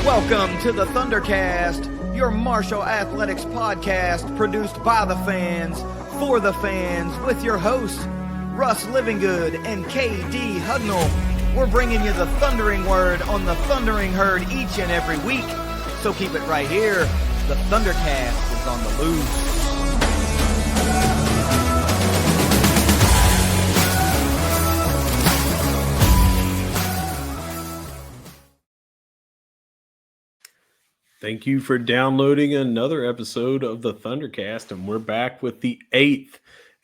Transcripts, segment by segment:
Welcome to the ThunderCast, your martial athletics podcast produced by the fans, for the fans, with your hosts, Russ Livingood and KD Hugnall. We're bringing you the thundering word on the thundering herd each and every week, so keep it right here. The ThunderCast is on the loose. Thank you for downloading another episode of the ThunderCast, and we're back with the 8th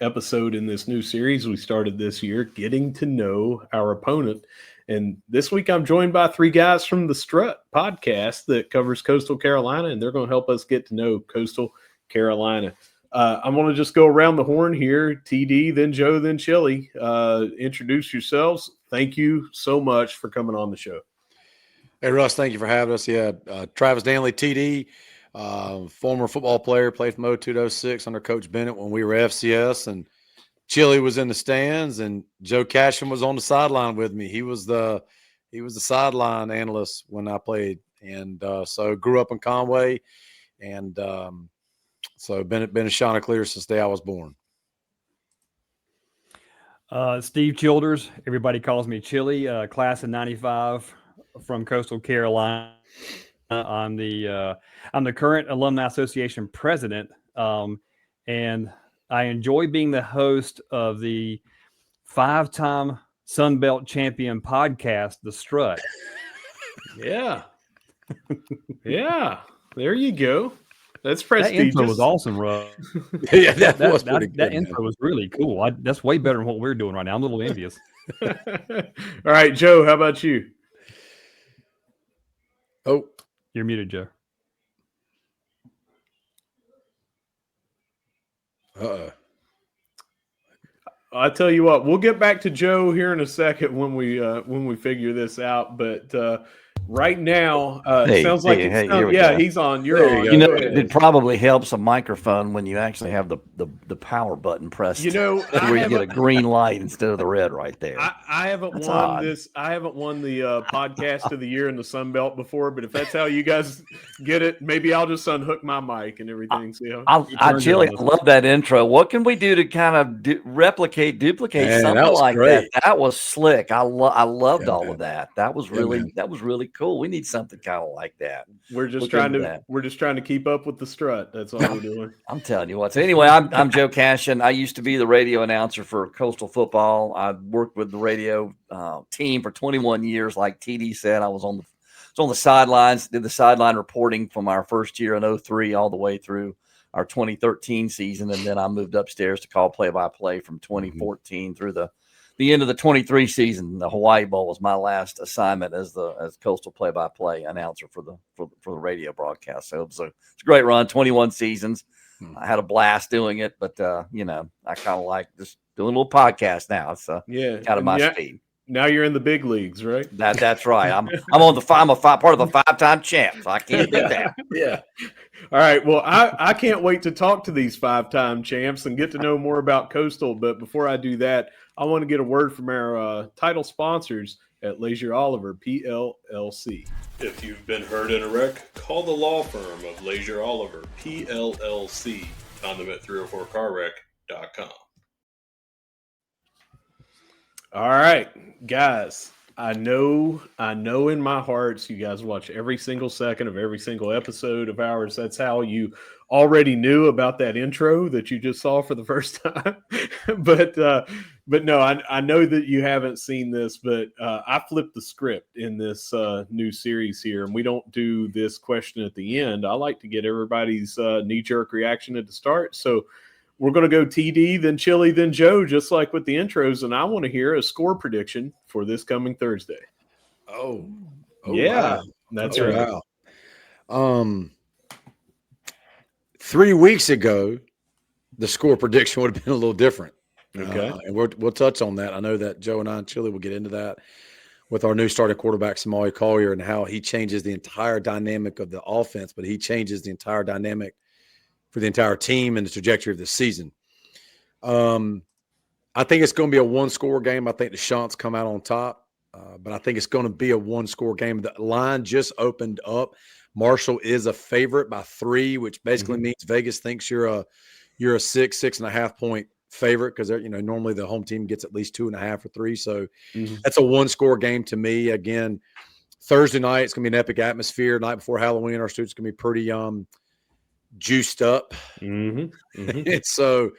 episode in this new series we started this year, Getting to Know Our Opponent. And this week I'm joined by three guys from the Strut podcast that covers Coastal Carolina, and they're going to help us get to know Coastal Carolina. I want to just go around the horn here. TD, then Joe, then Chili. Introduce yourselves. Thank you so much for coming on the show. Hey, Russ, thank you for having us. Yeah, Travis Danley, TD, former football player, played from 02 to 06 under Coach Bennett when we were FCS, and Chili was in the stands, and Joe Cashin was on the sideline with me. He was the sideline analyst when I played, and so grew up in Conway, and so been a Chanticleer since the day I was born. Steve Childers, everybody calls me Chili, class of '95. From Coastal Carolina. I'm the current Alumni Association president, and I enjoy being the host of the 5-time Sun Belt champion podcast, The Strut. Yeah. There you go. That's prestigious. That intro was awesome, Russ. Yeah, that intro was really cool. That's way better than what we're doing right now. I'm a little envious. All right, Joe, how about you? Oh, you're muted, Joe. I tell you what, we'll get back to Joe here in a second when we figure this out. But right now, it sounds like he's on. You're on. You know, it probably helps a microphone when you actually have the power button pressed. You know, where you get a green light instead of the red right there. I haven't won this. I haven't won the podcast of the year in the Sun Belt before. But if that's how you guys get it, maybe I'll just unhook my mic and everything. I love that intro. What can we do to kind of duplicate something like that? That was slick. I loved all of that. That was really cool. We need something kind of like that. We're just trying to keep up with the Strut. That's all we're doing. I'm telling you what. So anyway, I'm Joe Cashin. I used to be the radio announcer for Coastal football. I worked with the radio team for 21 years. Like TD said, I was on the sidelines, did the sideline reporting from our first year in 03 all the way through our 2013 season, and then I moved upstairs to call play-by-play from 2014 through the end of the 23 season. The Hawaii Bowl was my last assignment as Coastal play-by-play announcer for the radio broadcast. So it's a great run, 21 seasons. I had a blast doing it, but I kind of like just doing a little podcast now. It's kind of my speed. Now you're in the big leagues, right? That's right. I'm a part of the 5-time champ, so I can't do that. Yeah. All right. Well, I can't wait to talk to these 5-time champs and get to know more about Coastal. But before I do that, I want to get a word from our title sponsors at Leasure Oliver PLLC. If you've been hurt in a wreck, call the law firm of Leasure Oliver PLLC. Found them at 304carwreck.com. All right, guys. I know in my heart you guys watch every single second of every single episode of ours. That's how you already knew about that intro that you just saw for the first time. But no, I know that you haven't seen this, but I flipped the script in this new series here, and we don't do this question at the end. I like to get everybody's knee-jerk reaction at the start. So we're going to go TD, then Chili, then Joe, just like with the intros, and I want to hear a score prediction for this coming Thursday. Oh yeah, wow. That's right. Wow. 3 weeks ago, the score prediction would have been a little different. Okay, and we'll touch on that. I know that Joe and I and Chili will get into that with our new starting quarterback, Somali Collier, and how he changes the entire dynamic of the offense, but he changes the entire dynamic for the entire team and the trajectory of the season. I think it's going to be a one-score game. I think the Chants come out on top. but I think it's going to be a one-score game. The line just opened up. Marshall is a favorite by 3, which basically means Vegas thinks you're a 6.5 point favorite because normally the home team gets at least 2.5 or 3. So that's a one-score game to me. Again, Thursday night it's going to be an epic atmosphere. Night before Halloween, our students going to be pretty juiced up. And so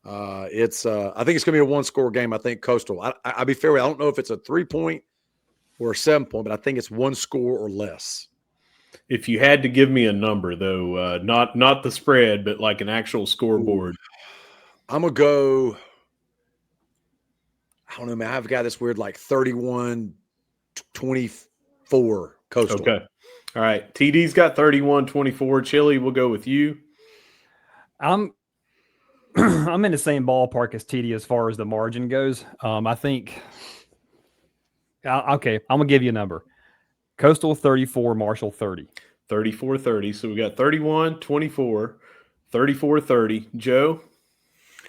I think it's going to be a one-score game. I think Coastal. I'll be fair. I don't know if it's a 3-point or a 7-point, but I think it's 1 score or less. If you had to give me a number, though, not the spread, but like an actual scoreboard. I'm going to go, I don't know, man. I've got this weird like 31-24 Coastal. Okay. All right. TD's got 31-24. Chili, we'll go with you. I'm in the same ballpark as TD as far as the margin goes. I think okay, I'm gonna give you a number. Coastal 34, Marshall 30. 34-30. So we got 31-24, 34-30. Joe?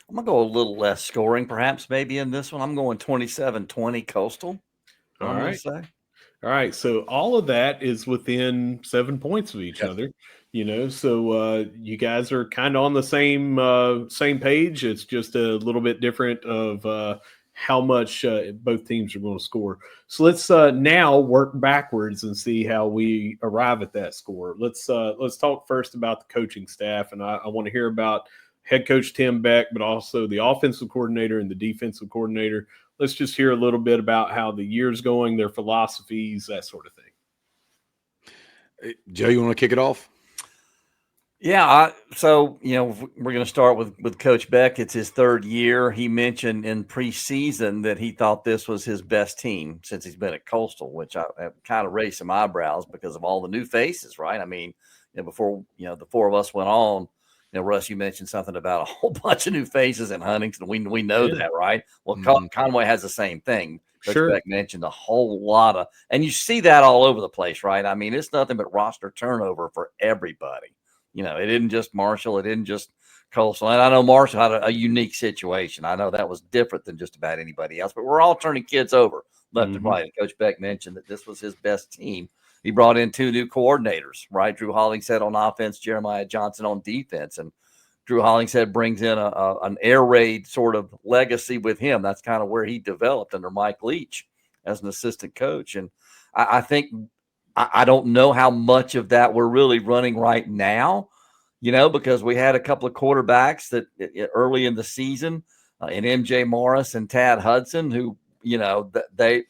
I'm going to go a little less scoring, perhaps, maybe in this one. I'm going 27-20 Coastal. All right. All right. So all of that is within 7 points of each other, so you guys are kind of on the same page. It's just a little bit different of how much both teams are going to score. So let's now work backwards and see how we arrive at that score. Let's talk first about the coaching staff, and I want to hear about head coach Tim Beck, but also the offensive coordinator and the defensive coordinator. Let's just hear a little bit about how the year's going, their philosophies, that sort of thing. Joe, you want to kick it off? Yeah. So, we're going to start with Coach Beck. It's his 3rd year. He mentioned in preseason that he thought this was his best team since he's been at Coastal, which I kind of raised some eyebrows because of all the new faces, right? I mean, before, the 4 of us went on, Russ, you mentioned something about a whole bunch of new faces in Huntington. We know that, right? Well, Conway has the same thing. Coach Beck mentioned a whole lot of, and you see that all over the place, right? I mean, it's nothing but roster turnover for everybody. It isn't just Marshall. It isn't just Coastal. And I know Marshall had a unique situation. I know that was different than just about anybody else, but we're all turning kids over left and right. Coach Beck mentioned that this was his best team. He brought in 2 new coordinators, right? Drew Hollingshead on offense, Jeremiah Johnson on defense. And Drew Hollingshead brings in an air raid sort of legacy with him. That's kind of where he developed under Mike Leach as an assistant coach. And I think I don't know how much of that we're really running right now, because we had a couple of quarterbacks that early in the season and MJ Morris and Tad Hudson, who, they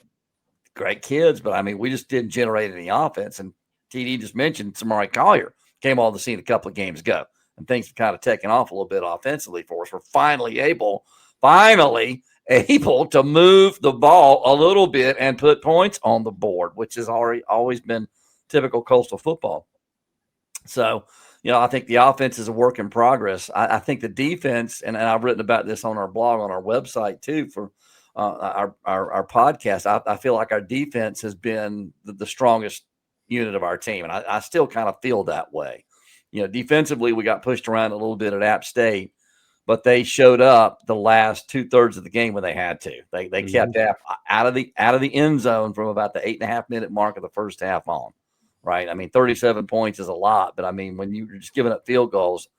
great kids, but I mean, we just didn't generate any offense. And TD just mentioned Samari Collier came on the scene a couple of games ago, and things have kind of taken off a little bit offensively for us. We're finally able to move the ball a little bit and put points on the board, which has always been typical Coastal football. So, I think the offense is a work in progress. I think the defense, and I've written about this on our blog, on our website too, for our podcast. I feel like our defense has been the strongest unit of our team. And I still kind of feel that way. Defensively, we got pushed around a little bit at App State, but they showed up the last 2/3 of the game when they had to. They kept out of the end zone from about the 8.5-minute mark of the first half on, right? I mean, 37 points is a lot, but I mean, when you're just giving up field goals,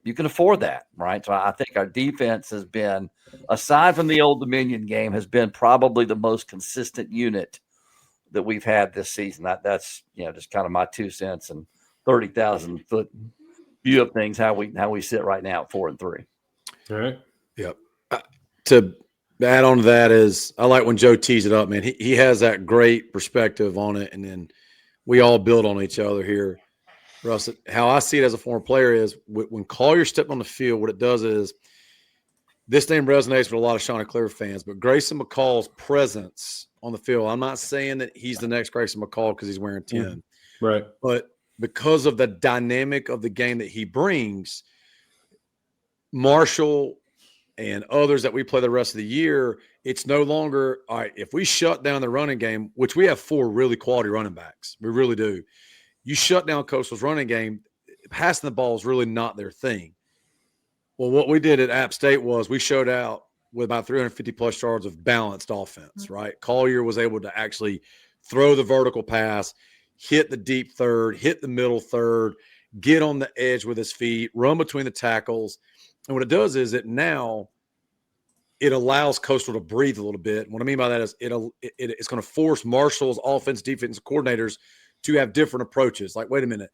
you can afford that, right? So I think our defense has been, aside from the Old Dominion game, has been probably the most consistent unit that we've had this season. That's just kind of my 2 cents and 30,000-foot view of things, how we sit right now at 4-3. All right. Yep. To add on to that is, I like when Joe tees it up, man. He has that great perspective on it, and then we all build on each other here. Russ, how I see it as a former player is when Collier stepped on the field, what it does is, this name resonates with a lot of Shawnee Clear fans, but Grayson McCall's presence on the field, I'm not saying that he's the next Grayson McCall because he's wearing 10. Right. But because of the dynamic of the game that he brings, Marshall and others that we play the rest of the year, it's no longer, all right, if we shut down the running game, which we have 4 really quality running backs, we really do. You shut down Coastal's running game, passing the ball is really not their thing. Well, what we did at App State was we showed out with about 350 plus yards of balanced offense, right? Collier was able to actually throw the vertical pass, hit the deep third, hit the middle third, get on the edge with his feet, run between the tackles. And what it does is it allows Coastal to breathe a little bit. And what I mean by that is it's going to force Marshall's offense, defense coordinators to have different approaches. Like, wait a minute.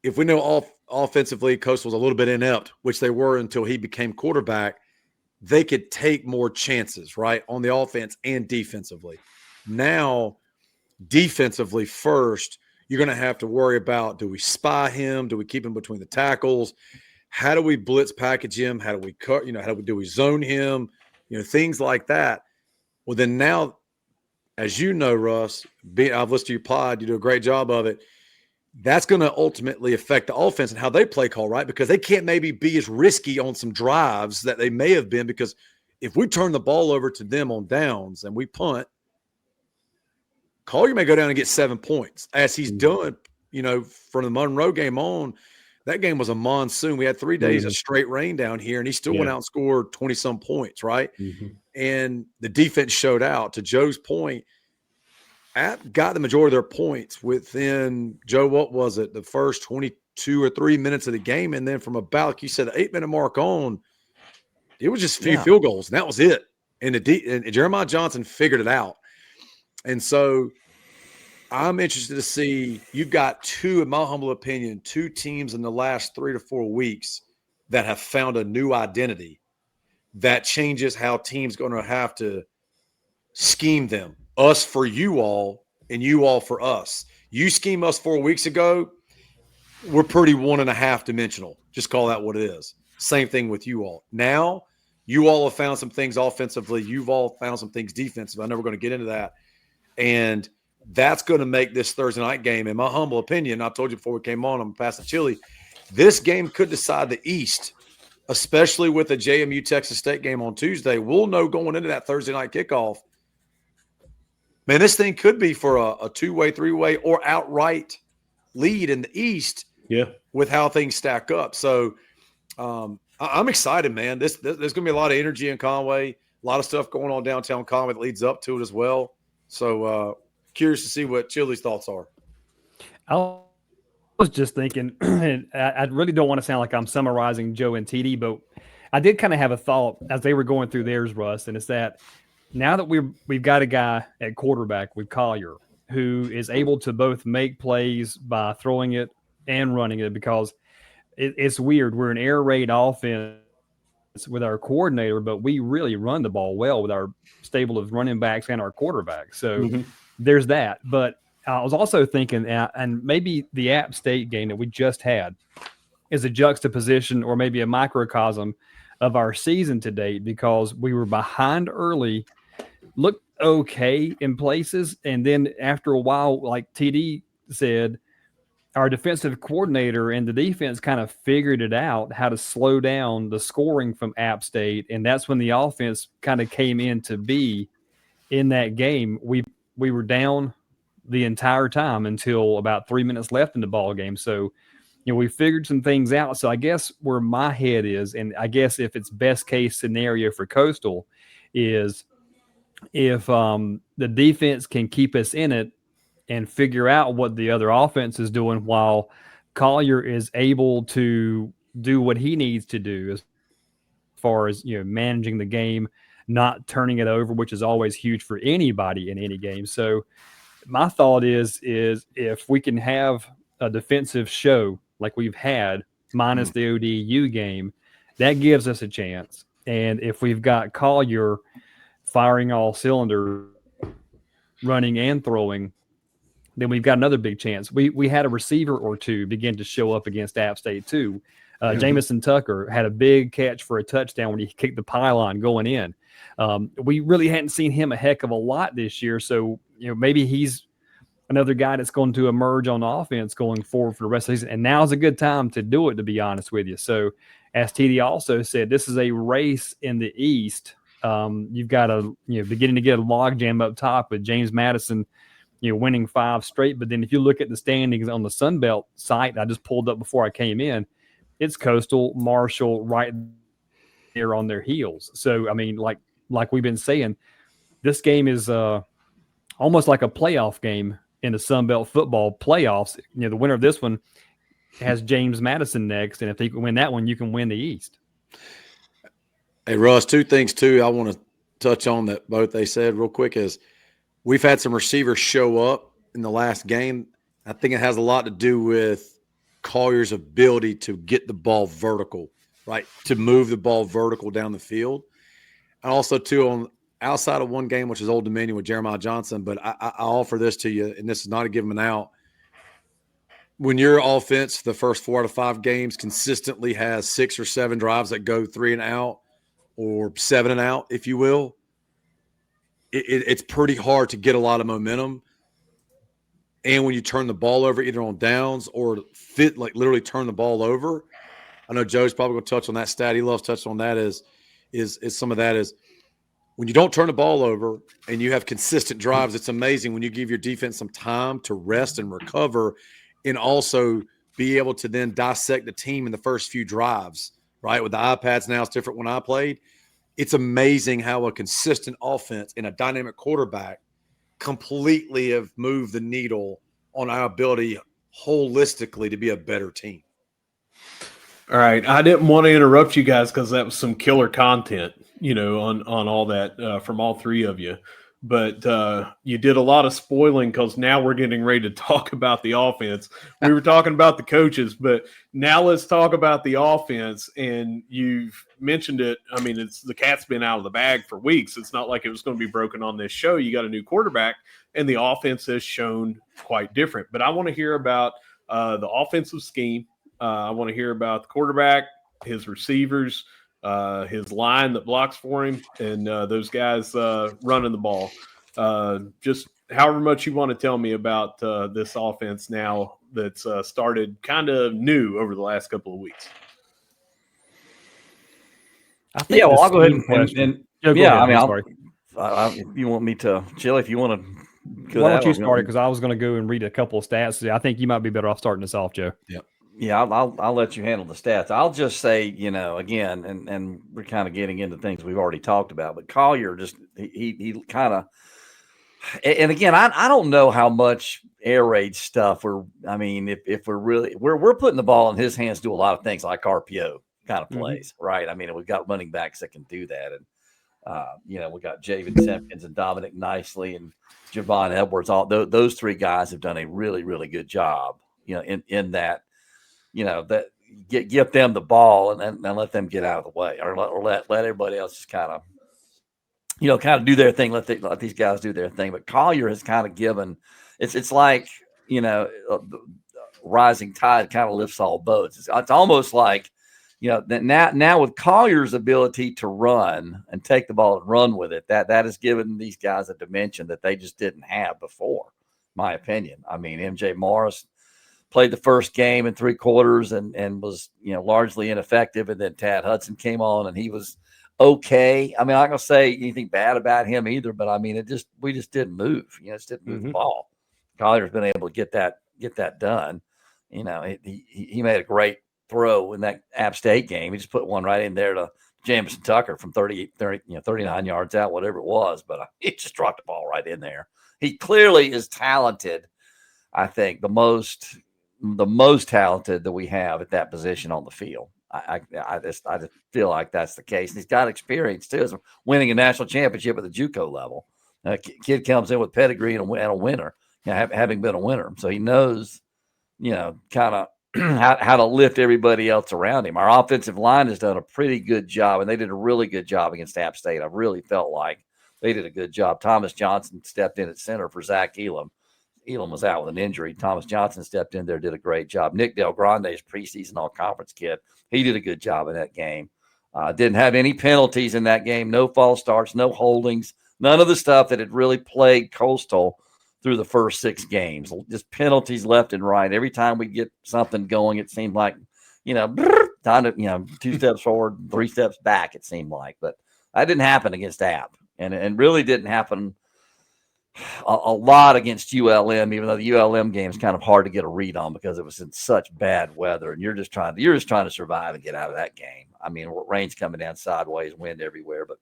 If we know offensively Coastal was a little bit inept, which they were until he became quarterback, they could take more chances, right, on the offense and defensively. Now, defensively first, you're going to have to worry about, do we spy him? Do we keep him between the tackles? How do we blitz package him? How do we cut? Do we zone him? Things like that. Well, then now, as you know, Russ, I've listened to your pod. You do a great job of it. That's going to ultimately affect the offense and how they play call, right? Because they can't maybe be as risky on some drives that they may have been, because if we turn the ball over to them on downs and we punt, Collier may go down and get 7 points, as he's done, from the Monroe game on. That game was a monsoon. We had 3 days of straight rain down here, and he still went out and scored 20-some points, right? Mm-hmm. And the defense showed out. To Joe's point, App got the majority of their points within, Joe, what was it, the first 22 or 3 minutes of the game. And then from about, like you said, the 8-minute mark on, it was just a few field goals, and that was it. And Jeremiah Johnson figured it out. And so I'm interested to see, you've got two, in my humble opinion, two teams in the last 3 to 4 weeks that have found a new identity that changes how teams going to have to scheme them. Us for you all, and you all for us. You scheme us 4 weeks ago, we're pretty 1.5 dimensional. Just call that what it is. Same thing with you all. Now, you all have found some things offensively. You've all found some things defensively. I know we're going to get into that. And that's going to make this Thursday night game, in my humble opinion, I told you before we came on, I'm passing Chili, this game could decide the East, especially with the JMU Texas State game on Tuesday. We'll know going into that Thursday night kickoff, man, this thing could be for a 2-way, 3-way, or outright lead in the East with how things stack up. So I'm excited, man. There's going to be a lot of energy in Conway, a lot of stuff going on downtown Conway that leads up to it as well. So curious to see what Chili's thoughts are. I was just thinking, and I really don't want to sound like I'm summarizing Joe and TD, but I did kind of have a thought as they were going through theirs, Russ, and it's that now that we've got a guy at quarterback with Collier who is able to both make plays by throwing it and running it, because it's weird. We're an air raid offense with our coordinator, but we really run the ball well with our stable of running backs and our quarterback. So there's that. But I was also thinking, and maybe the App State game that we just had is a juxtaposition or maybe a microcosm of our season to date, because we were behind early, looked okay in places, and then after a while, like TD said, our defensive coordinator and the defense kind of figured it out how to slow down the scoring from App State, and that's when the offense kind of came in to be in that game. We were down the entire time until about 3 minutes left in the ball game. So, we figured some things out. So I guess where my head is, and I guess if it's best case scenario for Coastal, is if the defense can keep us in it and figure out what the other offense is doing while Collier is able to do what he needs to do as far as, managing the game, not turning it over, which is always huge for anybody in any game. So my thought is if we can have a defensive show like we've had minus the ODU game, that gives us a chance. And if we've got Collier firing all cylinders, running and throwing, then we've got another big chance. We had a receiver or two begin to show up against App State too. Jamison Tucker had a big catch for a touchdown when he kicked the pylon going in. We really hadn't seen him a heck of a lot this year. So, maybe he's another guy that's going to emerge on offense going forward for the rest of the season. And now's a good time to do it, to be honest with you. So as TD also said, this is a race in the East. You've got beginning to get a logjam up top with James Madison, winning 5 straight. But then if you look at the standings on the Sunbelt site I just pulled up before I came in, it's Coastal, Marshall right they're on their heels. So, I mean, like we've been saying, this game is almost like a playoff game in the Sun Belt football playoffs. You know, the winner of this one has James Madison next, and if they can win that one, you can win the East. Hey, Russ, two things, too, I want to touch on that both they said real quick is we've had some receivers show up in the last game. I think it has a lot to do with Collier's ability to get the ball vertical, right, to move the ball vertical down the field. And also, too, on outside of one game, which is Old Dominion with Jeremiah Johnson, but I offer this to you, and this is not to give him an out. When your offense, the first 4 out of 5 games, consistently has 6 or 7 drives that go 3 and out or 7 and out, if you will, it's pretty hard to get a lot of momentum. And when you turn the ball over, either on downs or literally turn the ball over, I know Joe's probably going to touch on that stat. He loves touching on that. Is some of that is when you don't turn the ball over and you have consistent drives. It's amazing when you give your defense some time to rest and recover, and also be able to then dissect the team in the first few drives. Right, with the iPads now, it's different when I played. It's amazing how a consistent offense and a dynamic quarterback completely have moved the needle on our ability holistically to be a better team. All right. I didn't want to interrupt you guys because that was some killer content, you know, on all that from all three of you. But you did a lot of spoiling because now we're getting ready to talk about the offense. We were talking about the coaches, but now let's talk about the offense. And you've mentioned it. I mean, the cat's been out of the bag for weeks. It's not like it was going to be broken on this show. You got a new quarterback, and the offense has shown quite different. But I want to hear about the offensive scheme. I want to hear about the quarterback, his receivers, his line that blocks for him, and those guys running the ball. Just however much you want to tell me about this offense now that's started kind of new over the last couple of weeks. I think I'll go ahead and yeah, ahead. I mean, if you want me to, Chili, if you want to. Why don't you start it? Because I was going to go and read a couple of stats. I think you might be better off starting this off, Joe. Yeah, I'll let you handle the stats. I'll just say, you know, again, and we're kind of getting into things we've already talked about, but Collier just he kind of, and again, I don't know how much air raid stuff if we're really we're putting the ball in his hands to do a lot of things like RPO kind of plays, right? I mean, we've got running backs that can do that, and you know, we got Javen Simpkins and Dominic Nicely and Javon Edwards. All those three guys have done a really, really good job, you know, in that. You know, that get them the ball and let them get out of the way, or let everybody else just kind of do their thing. Let these guys do their thing. But Collier has kind of given it's like, you know, rising tide kind of lifts all boats. It's almost like, you know, that now with Collier's ability to run and take the ball and run with it, that has given these guys a dimension that they just didn't have before, in my opinion. I mean, MJ Morris played the first game in 3 quarters and was, you know, largely ineffective. And then Tad Hudson came on and he was okay. I mean, I'm not going to say anything bad about him either, but I mean, we just didn't move, you know, just didn't move the ball. Collier's been able to get that done. You know, he made a great throw in that App State game. He just put one right in there to Jamison Tucker from 39 yards out, whatever it was, but he just dropped the ball right in there. He clearly is talented. I think the most talented that we have at that position on the field. I just feel like that's the case. And he's got experience too, as winning a national championship at the JUCO level. Kid comes in with pedigree and a winner, you know, having been a winner. So he knows, you know, kind of how to lift everybody else around him. Our offensive line has done a pretty good job, and they did a really good job against App State. I really felt like they did a good job. Thomas Johnson stepped in at center for Zach Elam. Elam was out with an injury. Thomas Johnson stepped in there, did a great job. Nick Del Grande's preseason all-conference kid. He did a good job in that game. Didn't have any penalties in that game. No false starts, no holdings, none of the stuff that had really plagued Coastal through the first 6 games. Just penalties left and right. Every time we get something going, it seemed like, you know, time to, you know, 2 steps forward, 3 steps back, it seemed like. But that didn't happen against App. And really didn't happen a lot against ULM, even though the ULM game is kind of hard to get a read on because it was in such bad weather, and you're just trying to survive and get out of that game. I mean, rain's coming down sideways, wind everywhere, but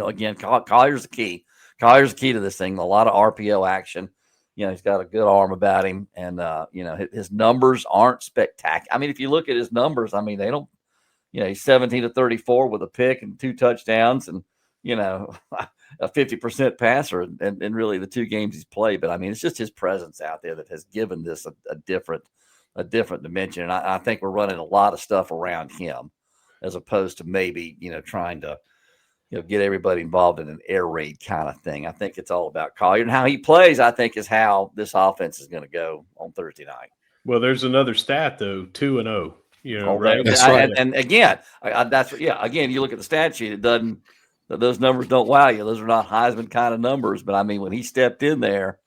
again, Collier's the key. Collier's the key to this thing. A lot of RPO action. He's got a good arm about him, and his numbers aren't spectacular. I mean, if you look at his numbers, I mean, they don't. He's 17 to 34 with a pick and 2 touchdowns, and a 50% passer, and really the 2 games he's played. But I mean, it's just his presence out there that has given this a different dimension. And I think we're running a lot of stuff around him, as opposed to maybe trying to get everybody involved in an air raid kind of thing. I think it's all about Collier, and how he plays, I think, is how this offense is going to go on Thursday night. Well, there's another stat though, 2-0. Right? That's right. And again, again, you look at the stat sheet, those numbers don't wow you. Those are not Heisman kind of numbers. But I mean, when he stepped in there,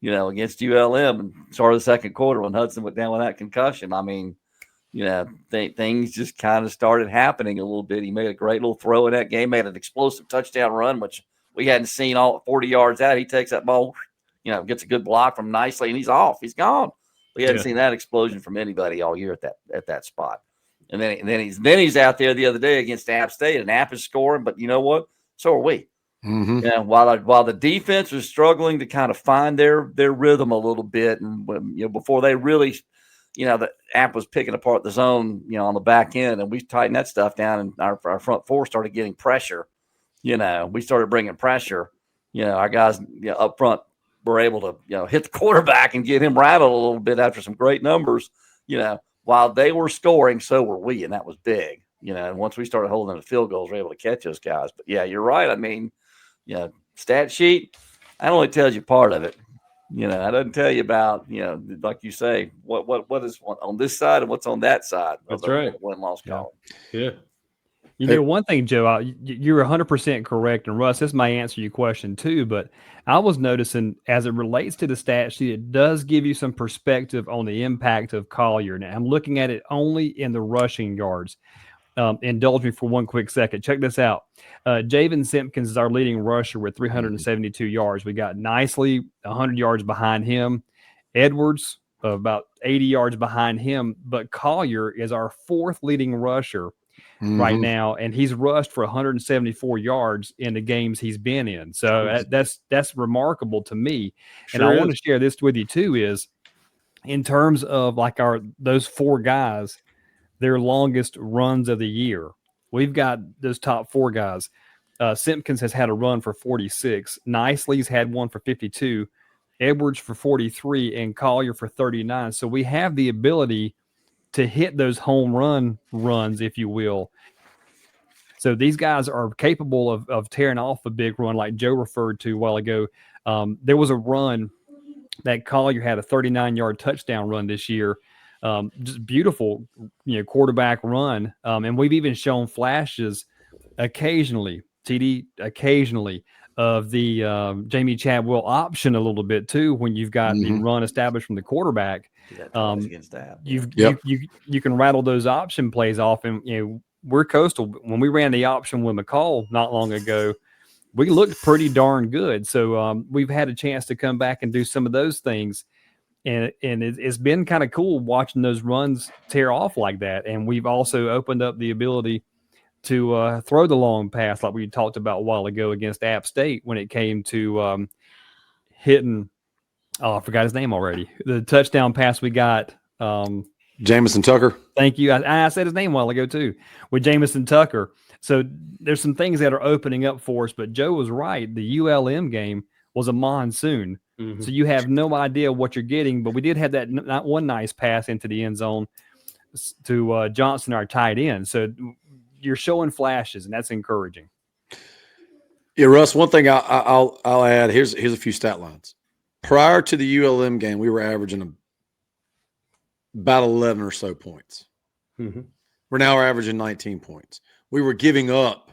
against ULM and started the second quarter when Hudson went down with that concussion, I mean, things just kind of started happening a little bit. He made a great little throw in that game, made an explosive touchdown run, which we hadn't seen all 40 yards out. He takes that ball, gets a good block from nicely, and he's off. He's gone. We hadn't seen that explosion from anybody all year at that spot. And then he's out there the other day against App State, and App is scoring, but you know what? So are we. Mm-hmm. While the defense was struggling to kind of find their rhythm a little bit, and before they really, the App was picking apart the zone, on the back end, and we tightened that stuff down, and our front four started getting pressure. We started bringing pressure. Our guys up front were able to hit the quarterback and get him rattled a little bit after some great numbers. While they were scoring, so were we, and that was big. And once we started holding them to field goals, we were able to catch those guys. But yeah, you're right. I mean, stat sheet, that only tells you part of it. That doesn't tell you about, like you say, what is on this side and what's on that side. That's right. Win-loss column. Yeah. One thing, Joe, you're 100% correct. And Russ, this may answer your question too, but I was noticing as it relates to the stat sheet, it does give you some perspective on the impact of Collier. Now, I'm looking at it only in the rushing yards. Indulge me for one quick second. Check this out. Javen Simpkins is our leading rusher with 372 yards. We got nicely 100 yards behind him. Edwards, about 80 yards behind him. But Collier is our 4th leading rusher right now, and he's rushed for 174 yards in the games he's been in. So that's remarkable to me. Sure. And I want to share this with you too, is in terms of like those 4 guys, their longest runs of the year. We've got those top 4 guys. Simpkins has had a run for 46. Nicely's had one for 52. Edwards for 43 and Collier for 39. So we have the ability to hit those home runs, if you will. So these guys are capable of tearing off a big run like Joe referred to a while ago. There was a run that Collier had a 39-yard touchdown run this year. Just beautiful, quarterback run. And we've even shown flashes occasionally, TD occasionally, of the Jamie Chadwell option a little bit too, when you've got the run established from the quarterback. Against that. You can rattle those option plays off, and we're Coastal. When we ran the option with McCall not long ago, we looked pretty darn good. So we've had a chance to come back and do some of those things. And it's been kind of cool watching those runs tear off like that. And we've also opened up the ability to throw the long pass like we talked about a while ago against App State when it came to hitting – oh, I forgot his name already. The touchdown pass we got. Jamison Tucker. Thank you. I said his name a while ago too, with Jamison Tucker. So there's some things that are opening up for us. But Joe was right. The ULM game was a monsoon. Mm-hmm. So you have no idea what you're getting. But we did have that not one nice pass into the end zone to Johnson, our tight end. So you're showing flashes, and that's encouraging. Yeah, Russ, one thing I'll add, here's a few stat lines. Prior to the ULM game, we were averaging about 11 or so points. Mm-hmm. We're now averaging 19 points. We were giving up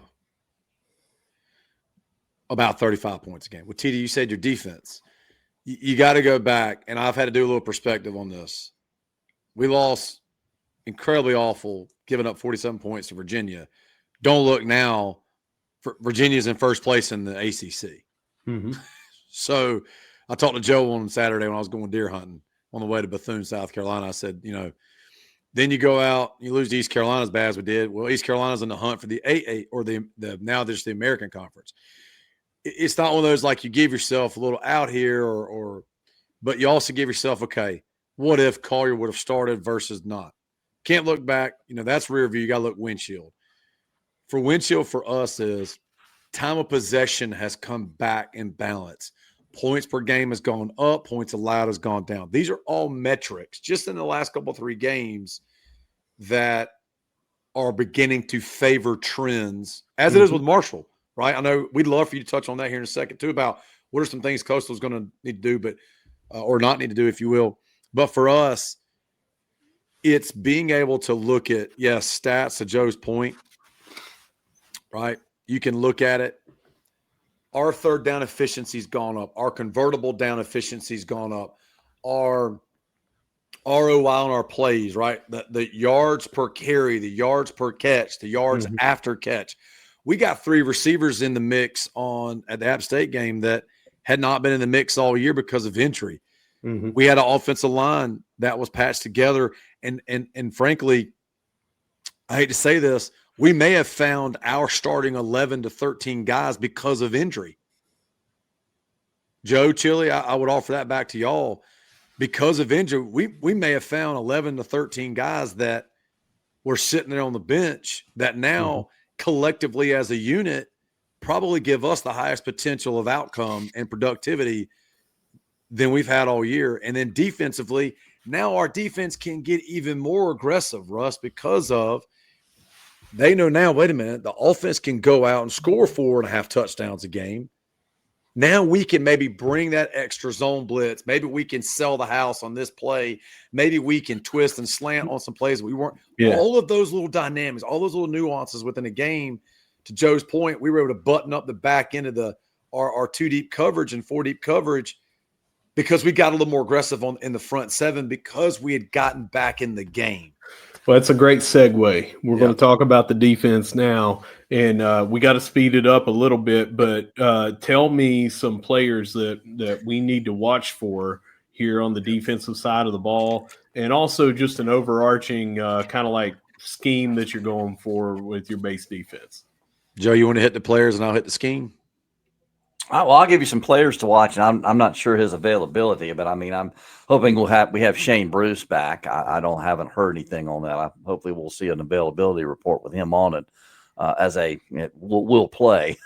about 35 points a game. Well, TD, you said your defense. You got to go back, and I've had to do a little perspective on this. We lost incredibly awful, giving up 47 points to Virginia. Don't look now. Virginia's in first place in the ACC. Mm-hmm. So I talked to Joe on Saturday when I was going deer hunting on the way to Bethune, South Carolina. I said, then you go out, you lose to East Carolina as bad as we did. Well, East Carolina's in the hunt for the AA or the now there's the American Conference. It's not one of those like you give yourself a little out here but you also give yourself, okay, what if Collier would have started versus not? Can't look back. That's rear view. You got to look windshield. For windshield for us is time of possession has come back in balance. Points per game has gone up. Points allowed has gone down. These are all metrics just in the last couple of 3 games that are beginning to favor trends, as it is with Marshall, right? I know we'd love for you to touch on that here in a second too, about what are some things Coastal's going to need to do, but or not need to do, if you will. But for us, it's being able to look at, stats to Joe's point, right? You can look at it. Our third down efficiency's gone up. Our convertible down efficiency's gone up. Our ROI on our plays, right? The yards per carry, the yards per catch, the yards after catch. We got 3 receivers in the mix at the App State game that had not been in the mix all year because of injury. We had an offensive line that was patched together. And frankly, I hate to say this, we may have found our starting 11 to 13 guys because of injury. Joe, Chili, I would offer that back to y'all. Because of injury, we may have found 11 to 13 guys that were sitting there on the bench that now collectively as a unit probably give us the highest potential of outcome and productivity than we've had all year. And then defensively, now our defense can get even more aggressive, Russ, because of they know now, wait a minute, the offense can go out and score 4.5 touchdowns a game. Now we can maybe bring that extra zone blitz. Maybe we can sell the house on this play. Maybe we can twist and slant on some plays we weren't. Yeah. All of those little dynamics, all those little nuances within a game, to Joe's point, we were able to button up the back end of our 2-deep coverage and 4-deep coverage because we got a little more aggressive in the front 7 because we had gotten back in the game. Well, that's a great segue. We're going to talk about the defense now, and we got to speed it up a little bit, but tell me some players that we need to watch for here on the defensive side of the ball, and also just an overarching kind of like scheme that you're going for with your base defense. Joe, you want to hit the players and I'll hit the scheme? Well, I'll give you some players to watch, and I'm not sure his availability, but I mean, I'm hoping we have Shane Bruce back. I haven't heard anything on that. Hopefully we'll see an availability report with him on it we'll play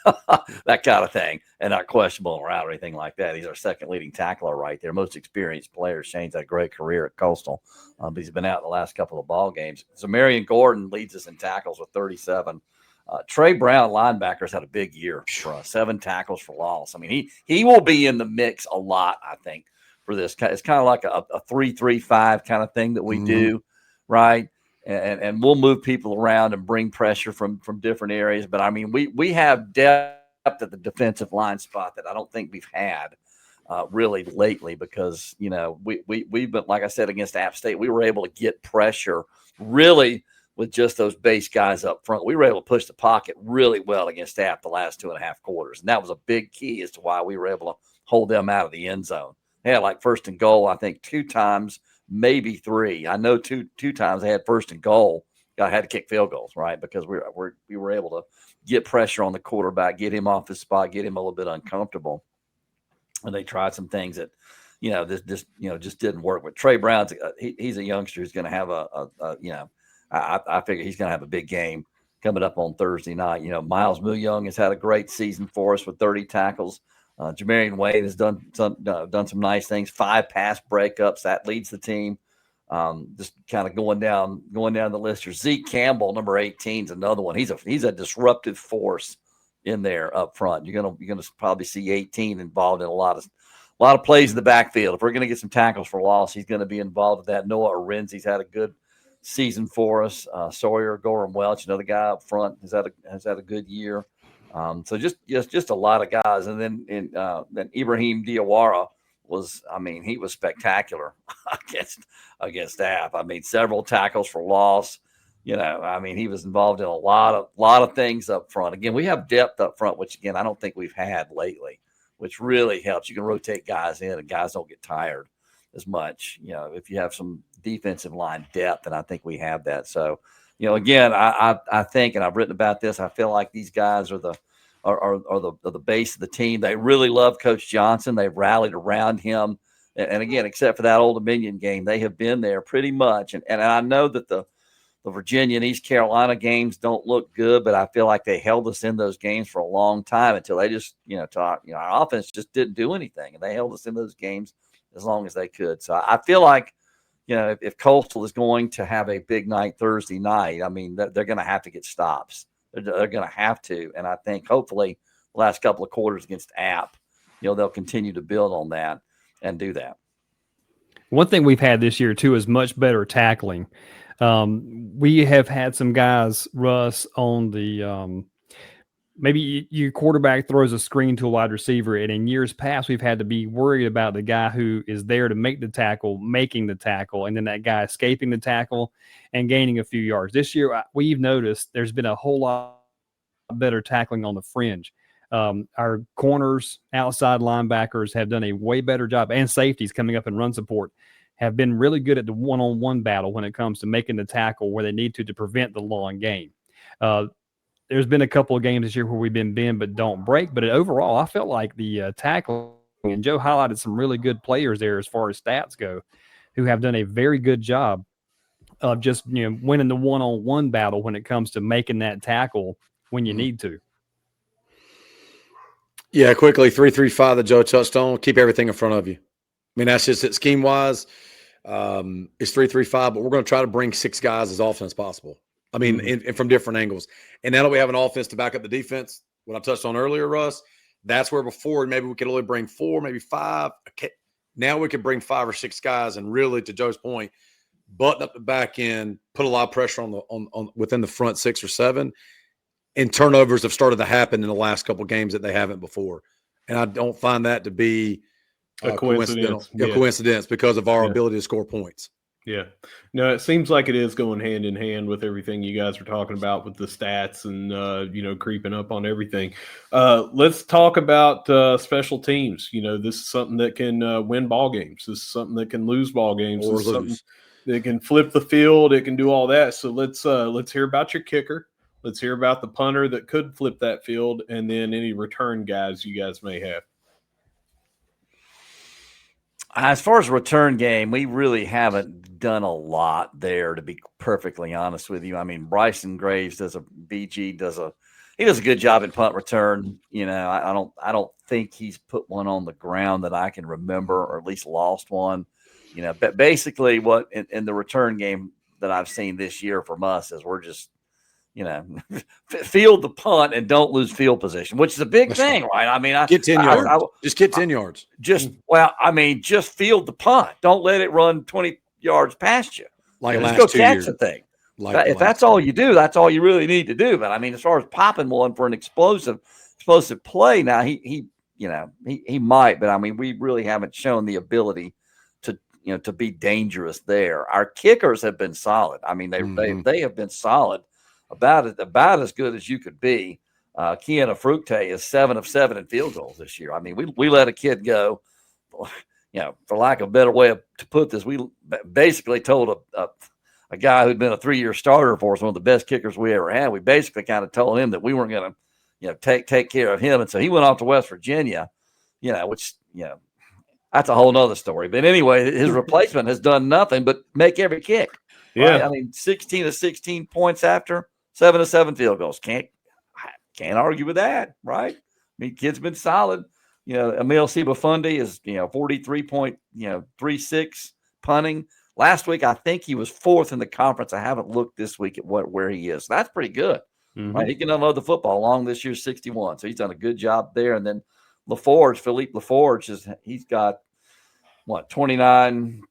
that kind of thing, and not questionable or out or anything like that. He's our second leading tackler right there, most experienced player. Shane's had a great career at Coastal, but he's been out the last couple of ball games. So Marion Gordon leads us in tackles with 37. Trey Brown, linebackers, had a big year for us, 7 tackles for loss. I mean, he will be in the mix a lot, I think, for this. It's kind of like a 3-3-5 kind of thing that we do, right? And we'll move people around and bring pressure from different areas. But, I mean, we have depth at the defensive line spot that I don't think we've had really lately because, we've been, like I said, against App State, we were able to get pressure really with just those base guys up front. We were able to push the pocket really well against App the last 2.5 quarters. And that was a big key as to why we were able to hold them out of the end zone. They had like 1st and goal, I think 2 times, maybe 3. I know two times they had 1st and goal. Had to kick field goals, right? Because we were able to get pressure on the quarterback, get him off his spot, get him a little bit uncomfortable. And they tried some things that, just didn't work. But Trey Brown's he's a youngster who's going to have I figure he's going to have a big game coming up on Thursday night. Miles Muyoung has had a great season for us with 30 tackles. Jamarian Wade has done some nice things. 5 pass breakups that leads the team. Just kind of going down the list here. Zeke Campbell, number 18, is another one. He's a disruptive force in there up front. You're gonna probably see 18 involved in a lot of plays in the backfield. If we're gonna get some tackles for loss, he's going to be involved with that. Noah Arenzi's had a good season for us. Sawyer Gorham Welch, another guy up front, has had a good year. So just a lot of guys, and then Ibrahim Diawara he was spectacular against App. I mean, several tackles for loss. He was involved in a lot of things up front. Again, we have depth up front, which again I don't think we've had lately which really helps. You can rotate guys in, and guys don't get tired as much. If you have some defensive line depth, and I think we have that. So, again, I think, and I've written about this, I feel like these guys are the base of the team. They really love Coach Johnson. They've rallied around him. And again, except for that Old Dominion game, they have been there pretty much. And I know that the Virginia and East Carolina games don't look good, but I feel like they held us in those games for a long time until they just, our offense just didn't do anything. And they held us in those games as long as they could. So I feel like, if Coastal is going to have a big night Thursday night, I mean, they're going to have to get stops. They're going to have to. And I think hopefully the last couple of quarters against App, they'll continue to build on that and do that. One thing we've had this year, too, is much better tackling. We have had some guys, Russ, on the maybe your quarterback throws a screen to a wide receiver, and in years past, we've had to be worried about the guy who is there to make the tackle, making the tackle, and then that guy escaping the tackle and gaining a few yards. This year, we've noticed there's been a whole lot better tackling on the fringe. Our corners, outside linebackers have done a way better job, and safeties coming up in run support have been really good at the one-on-one battle when it comes to making the tackle where they need to prevent the long game. There's been a couple of games this year where we've been bend but don't break, but overall, I felt like the tackling, and Joe highlighted some really good players there as far as stats go, who have done a very good job of just winning the one-on-one battle when it comes to making that tackle when you need to. Yeah, quickly, 3-3-5 that Joe touched on. Keep everything in front of you. I mean, that's just it. Scheme-wise, it's 3-3-5, but we're going to try to bring 6 guys as often as possible. I mean, and from different angles. And now that we have an offense to back up the defense, what I touched on earlier, Russ, that's where before maybe we could only bring 4, maybe 5. Now we could bring 5 or 6 guys and really, to Joe's point, button up the back end, put a lot of pressure on within the front 6 or 7. And turnovers have started to happen in the last couple of games that they haven't before. And I don't find that to be a coincidence. Coincidence because of our ability to score points. Yeah. No, it seems like it is going hand in hand with everything you guys are talking about with the stats and, creeping up on everything. Let's talk about special teams. This is something that can win ball games. This is something that can lose ball games. Or this is something that can flip the field. It can do all that. So let's hear about your kicker. Let's hear about the punter that could flip that field, and then any return guys you guys may have. As far as return game, we really haven't done a lot there, to be perfectly honest with you. I mean, Bryson Graves does a good job at punt return. I don't think he's put one on the ground that I can remember, or at least lost one. But basically what in the return game that I've seen this year from us is we're just, field the punt and don't lose field position, which is a big thing, right? I mean, get 10 yards. Just get 10 yards. Just field the punt. Don't let it run 20 yards past you. Just go catch the thing. If that's all you do, that's all you really need to do. But I mean, as far as popping one for an explosive play, now he might, but I mean, we really haven't shown the ability to be dangerous there. Our kickers have been solid. I mean, they have been solid. About as good as you could be. Kiana Fructe is 7 of 7 in field goals this year. I mean, we let a kid go, for lack of a better way to put this, we basically told a guy who'd been a 3-year starter for us, one of the best kickers we ever had. We basically kind of told him that we weren't going to, take care of him. And so he went off to West Virginia, which, that's a whole nother story. But anyway, his replacement has done nothing but make every kick. Yeah. Right? I mean, 16 of 16 points after 7 of 7 field goals. Can't argue with that, right? I mean, kid's been solid. Emil Sibafundi is 43.36 punting. Last week, I think he was 4th in the conference. I haven't looked this week at where he is. That's pretty good. Mm-hmm. Right? He can unload the football along this year's 61. So he's done a good job there. And then Philippe LaForge he's got 29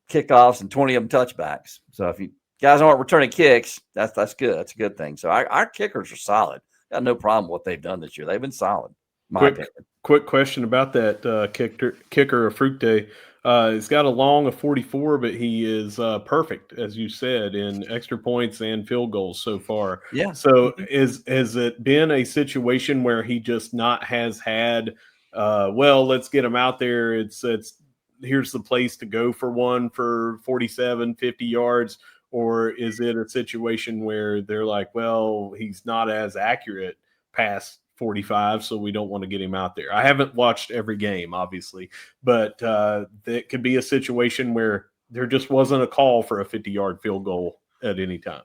kickoffs and 20 of them touchbacks. So if you guys aren't returning kicks, that's good. That's a good thing. So our kickers are solid. Got no problem with what they've done this year. They've been solid. Quick question about that kicker of Fructe. He's got a long of 44, but he is perfect, as you said, in extra points and field goals so far. Yeah. So has it been a situation where he just has had well, let's get them out there. It's here's the place to go for one for 47, 50 yards? Or is it a situation where they're like, well, he's not as accurate past 45, so we don't want to get him out there? I haven't watched every game, obviously, but that could be a situation where there just wasn't a call for a 50-yard field goal at any time.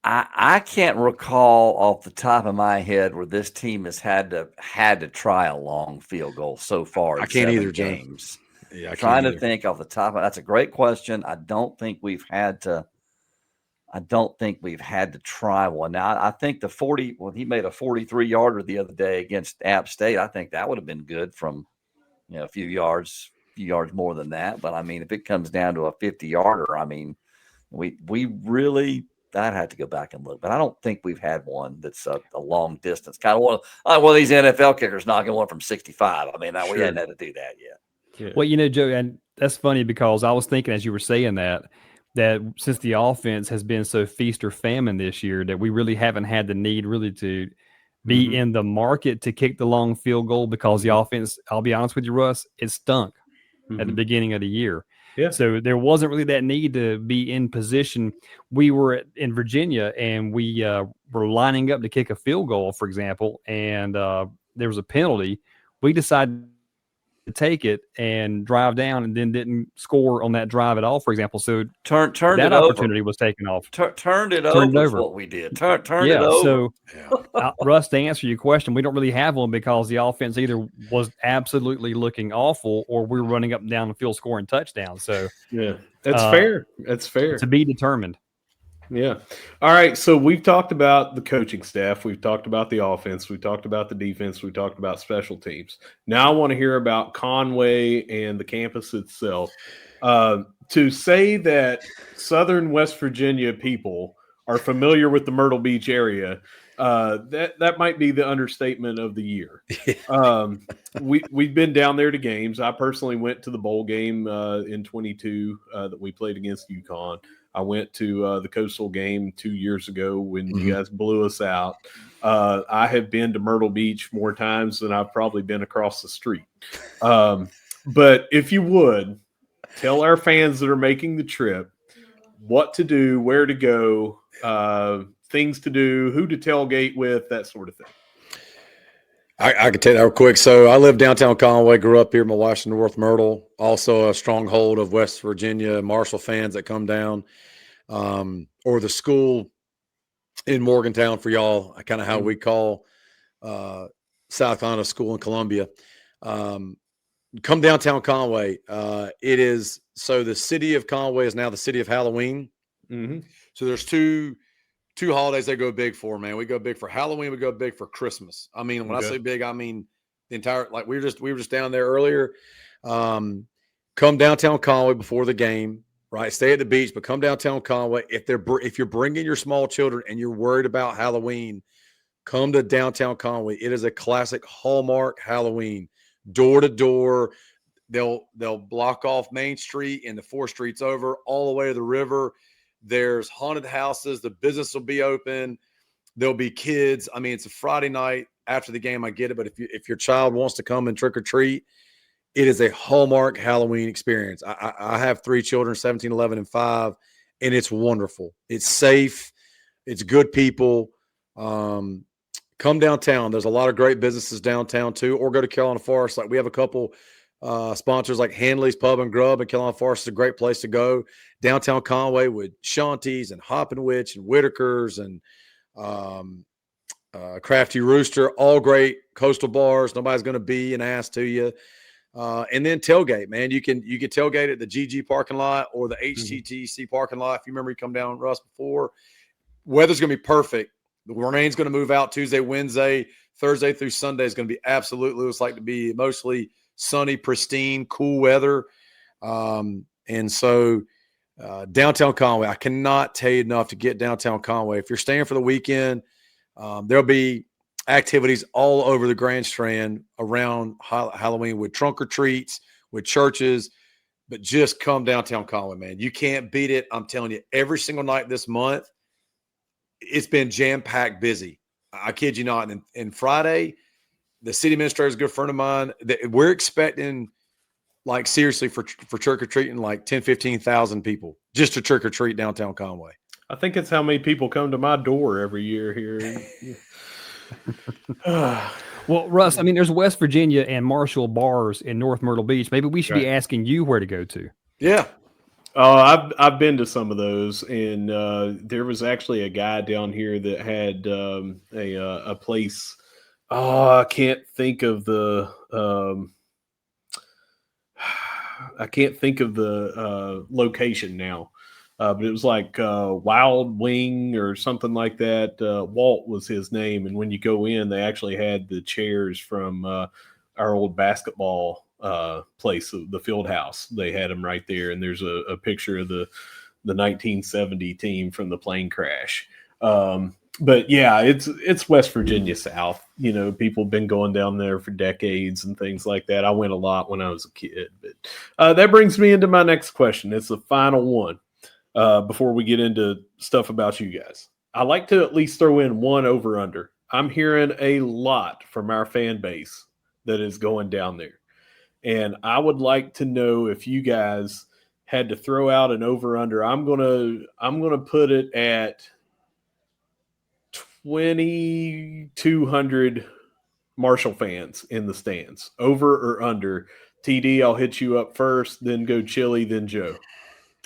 I can't recall off the top of my head where this team has had to try a long field goal so far. I in can't 7 either, Joe. games. Yeah, Trying to think off the top of that's a great question. I don't think we've had to try one. Now I think he made a 43-yarder the other day against App State. I think that would have been good from a few yards more than that. But I mean, if it comes down to a 50-yarder, I mean, we really. I'd have to go back and look, but I don't think we've had one that's a long distance. Kind of one of these NFL kickers knocking one from 65. I mean, we hadn't had to do that yet. Yeah. Well, Joe, and that's funny because I was thinking as you were saying that since the offense has been so feast or famine this year, that we really haven't had the need really to be in the market to kick the long field goal because the offense, I'll be honest with you, Russ, it stunk at the beginning of the year. Yeah. So there wasn't really that need to be in position. We were in Virginia and we were lining up to kick a field goal, for example, and there was a penalty. We decided to take it and drive down and then didn't score on that drive at all, for example. So turned that it opportunity over. was taken off. Turned it Turned over it is over. what we did. Turned it over. So Russ, to answer your question, we don't really have one because the offense either was absolutely looking awful or we're running up and down the field scoring touchdowns. So yeah, that's fair. That's fair. To be determined. Yeah. All right. So we've talked about the coaching staff. We've talked about the offense. We talked about the defense. We talked about special teams. Now I want to hear about Conway and the campus itself. To say that Southern West Virginia people are familiar with the Myrtle Beach area, that might be the understatement of the year. We've been down there to games. I personally went to the bowl game in 22 that we played against UConn. I went to the Coastal game 2 years ago when you guys blew us out. I have been to Myrtle Beach more times than I've probably been across the street. But if you would, tell our fans that are making the trip what to do, where to go, things to do, who to tailgate with, that sort of thing. I can tell you that real quick. So I live downtown Conway, grew up here. My wife's in North Myrtle, also a stronghold of West Virginia Marshall fans that come down, or the school in Morgantown for y'all, kind of how we call South Carolina School in Columbia. Come downtown Conway. It is so the city of Conway is now the city of Halloween. So there's two holidays they go big for, man. We go big for Halloween. We go big for Christmas. I mean, when I say big, I mean the entire, like we were just down there earlier. Come downtown Conway before the game, right? Stay at the beach, but come downtown Conway. If you're bringing your small children and you're worried about Halloween, come to downtown Conway. It is a classic Hallmark Halloween, door to door. They'll block off Main Street and the 4 streets over all the way to the river. There's haunted houses. The business will be open. There'll be kids. I mean, it's a Friday night after the game. I get it. But if your child wants to come and trick or treat, it is a Hallmark Halloween experience. I have 3 children, 17, 11, and 5, and it's wonderful. It's safe. It's good people. Come downtown. There's a lot of great businesses downtown too, or go to Carolina Forest. Like we have a couple sponsors like Hanley's Pub and Grub, and Carolina Forest is a great place to go. Downtown Conway with Shanty's and Hoppin' Witch and Whitaker's and Crafty Rooster, all great coastal bars. Nobody's going to be an ass to you. And then tailgate, man. You can tailgate at the GG parking lot or the HTTC parking lot. If you remember, you come down, Russ, before. Weather's going to be perfect. The rain's going to move out Tuesday, Wednesday, Thursday through Sunday is going to be absolutely, it's like to be mostly sunny, pristine, cool weather. And so downtown Conway, I cannot tell you enough to get downtown Conway. If you're staying for the weekend, there'll be activities all over the Grand Strand around Halloween with trunk or treats, with churches, but just come downtown Conway, man. You can't beat it. I'm telling you, every single night this month, it's been jam-packed busy. I kid you not. And Friday, the city administrator is a good friend of mine. We're expecting, like, seriously, for trick or treating, like 10, 15,000 people just to trick or treat downtown Conway. I think it's how many people come to my door every year here. Well, Russ, I mean, there's West Virginia and Marshall bars in North Myrtle Beach. Maybe we should be asking you where to go to. Yeah. Oh, I've been to some of those, and there was actually a guy down here that had a place. Oh, I can't think of the location now, but it was like Wild Wing or something like that. Walt was his name, and when you go in, they actually had the chairs from our old basketball place, the field house. They had them right there, and there's a picture of the 1970 team from the plane crash. But yeah, it's West Virginia South. You know, people have been going down there for decades and things like that. I went a lot when I was a kid. But that brings me into my next question. It's the final one before we get into stuff about you guys. I like to at least throw in one over-under. I'm hearing a lot from our fan base that is going down there. And I would like to know if you guys had to throw out an over-under. I'm gonna put it at 2,200 Marshall fans in the stands. Over or under? TD, I'll hit you up first, then go Chili, then Joe.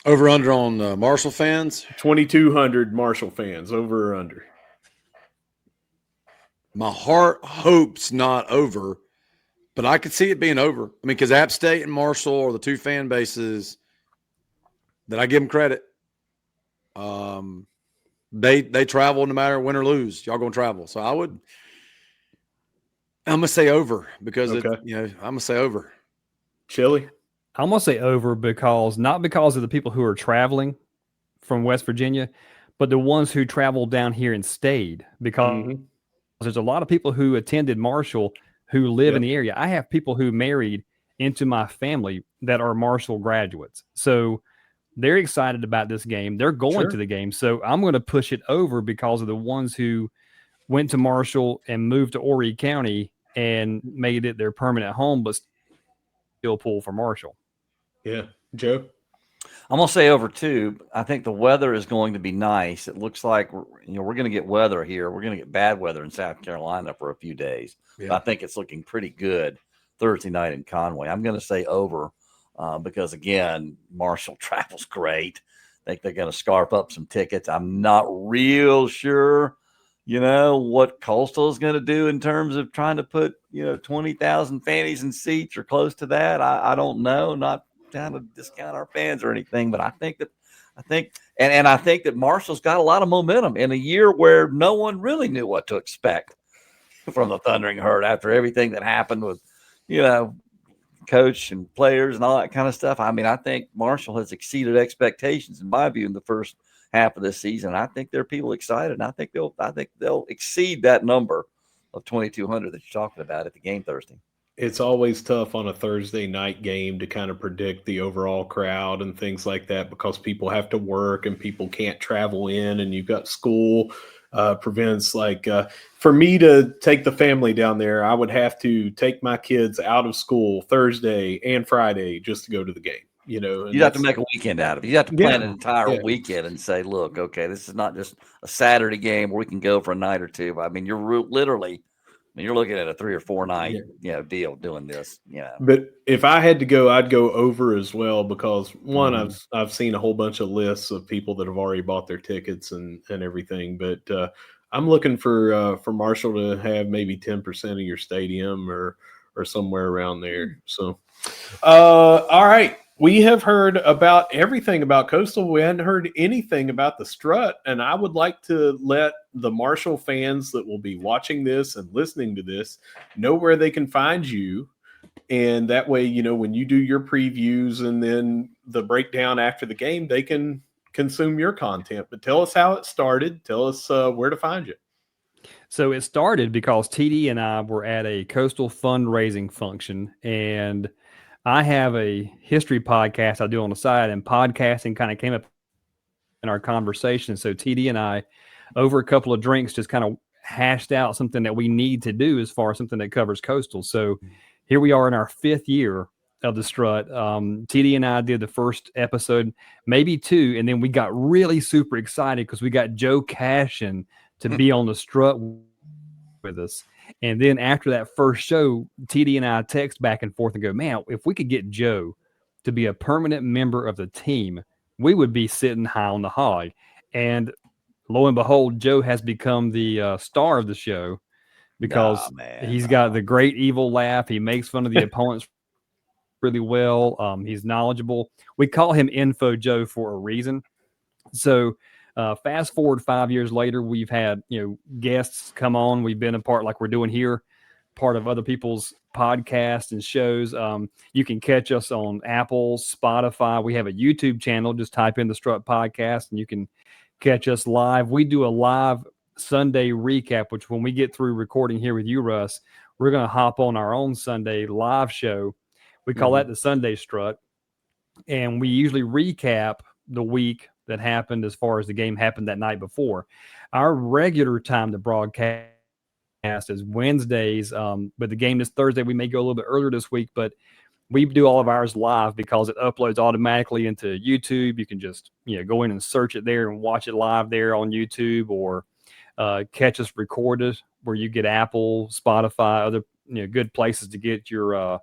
Over under on Marshall fans? 2,200 Marshall fans. Over or under? My heart hopes not over, but I could see it being over. I mean, because App State and Marshall are the two fan bases that I give them credit. They travel no matter win or lose. Y'all gonna travel, so I'm gonna say over because I'm gonna say over. Chili, I'm gonna say over because not because of the people who are traveling from West Virginia, but the ones who traveled down here and stayed. Because there's a lot of people who attended Marshall who live in the area. I have people who married into my family that are Marshall graduates, so they're excited about this game. They're going to the game. So I'm going to push it over because of the ones who went to Marshall and moved to Horry County and made it their permanent home, but still pull for Marshall. Yeah. Joe? I'm going to say over too. I think the weather is going to be nice. It looks like we're going to get weather here. We're going to get bad weather in South Carolina for a few days. Yeah. But I think it's looking pretty good Thursday night in Conway. I'm going to say over. Because, again, Marshall travels great. I think they're going to scarf up some tickets. I'm not real sure, what Coastal is going to do in terms of trying to put, 20,000 fannies in seats or close to that. I don't know. Not trying to discount our fans or anything, but I think that Marshall's got a lot of momentum in a year where no one really knew what to expect from the Thundering Herd after everything that happened with, coach and players and all that kind of stuff. I mean, I think Marshall has exceeded expectations in my view in the first half of this season. I think there are people excited. And I think they'll exceed that number of 2,200 that you're talking about at the game Thursday. It's always tough on a Thursday night game to kind of predict the overall crowd and things like that because people have to work and people can't travel in and you've got school prevents. Like for me to take the family down there, I would have to take my kids out of school Thursday and Friday just to go to the game. You'd have to make a weekend out of it. You have to plan an entire weekend and say, look, okay, this is not just a Saturday game where we can go for a night or two. I mean, you're looking at a 3 or 4 night deal doing this. But if I had to go, I'd go over as well because one, I've seen a whole bunch of lists of people that have already bought their tickets and everything. But I'm looking for Marshall to have maybe 10% of your stadium or somewhere around there. So, all right. We have heard about everything about Coastal. We hadn't heard anything about the Strut, and I would like to let the Marshall fans that will be watching this and listening to this know where they can find you. And that way, when you do your previews and then the breakdown after the game, they can consume your content. But tell us how it started. Tell us where to find you. So it started because TD and I were at a Coastal fundraising function, and I have a history podcast I do on the side, and podcasting kind of came up in our conversation. So TD and I, over a couple of drinks, just kind of hashed out something that we need to do as far as something that covers Coastal. So here we are in our 5th year of the Strut. TD and I did the first episode, maybe 2, and then we got really super excited because we got Joe Cashin to be on the Strut with us. And then after that first show, TD and I text back and forth and go, man, if we could get Joe to be a permanent member of the team, we would be sitting high on the hog. And lo and behold, Joe has become the star of the show because he's got the great evil laugh. He makes fun of the opponents really well. He's knowledgeable. We call him Info Joe for a reason. So fast forward 5 years later, we've had guests come on. We've been a part, like we're doing here, part of other people's podcasts and shows. You can catch us on Apple, Spotify. We have a YouTube channel. Just type in the Strut Podcast and you can catch us live. We do a live Sunday recap, which when we get through recording here with you, Russ, we're going to hop on our own Sunday live show. We call that the Sunday Strut. And we usually recap the week that happened as far as the game happened that night before. Our regular time to broadcast is Wednesdays, but the game is Thursday. We may go a little bit earlier this week, but we do all of ours live because it uploads automatically into YouTube. You can just go in and search it there and watch it live there on YouTube, or catch us recorded where you get Apple, Spotify, other good places to get your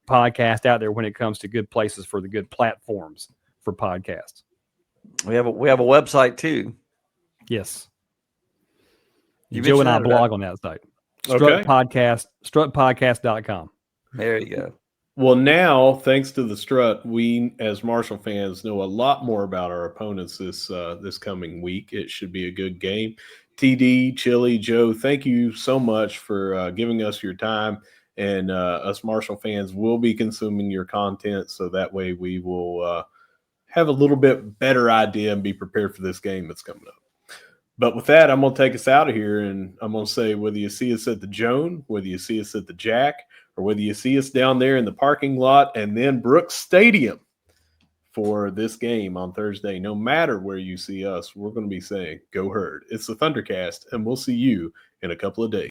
podcast out there when it comes to good places for the good platforms for podcasts. We have a website too. Yes. You Joe and I mentioned that, blog on that site. Okay. Strutpodcast.com. There you go. Well, now, thanks to the Strut, we as Marshall fans know a lot more about our opponents this coming week. It should be a good game. TD, Chili, Joe, thank you so much for giving us your time. And us Marshall fans will be consuming your content, so that way we will have a little bit better idea and be prepared for this game that's coming up. But with that, I'm going to take us out of here, and I'm going to say whether you see us at the Joan, whether you see us at the Jack, or whether you see us down there in the parking lot and then Brooks Stadium for this game on Thursday, no matter where you see us, we're going to be saying, go Herd. It's the ThunderCast, and we'll see you in a couple of days.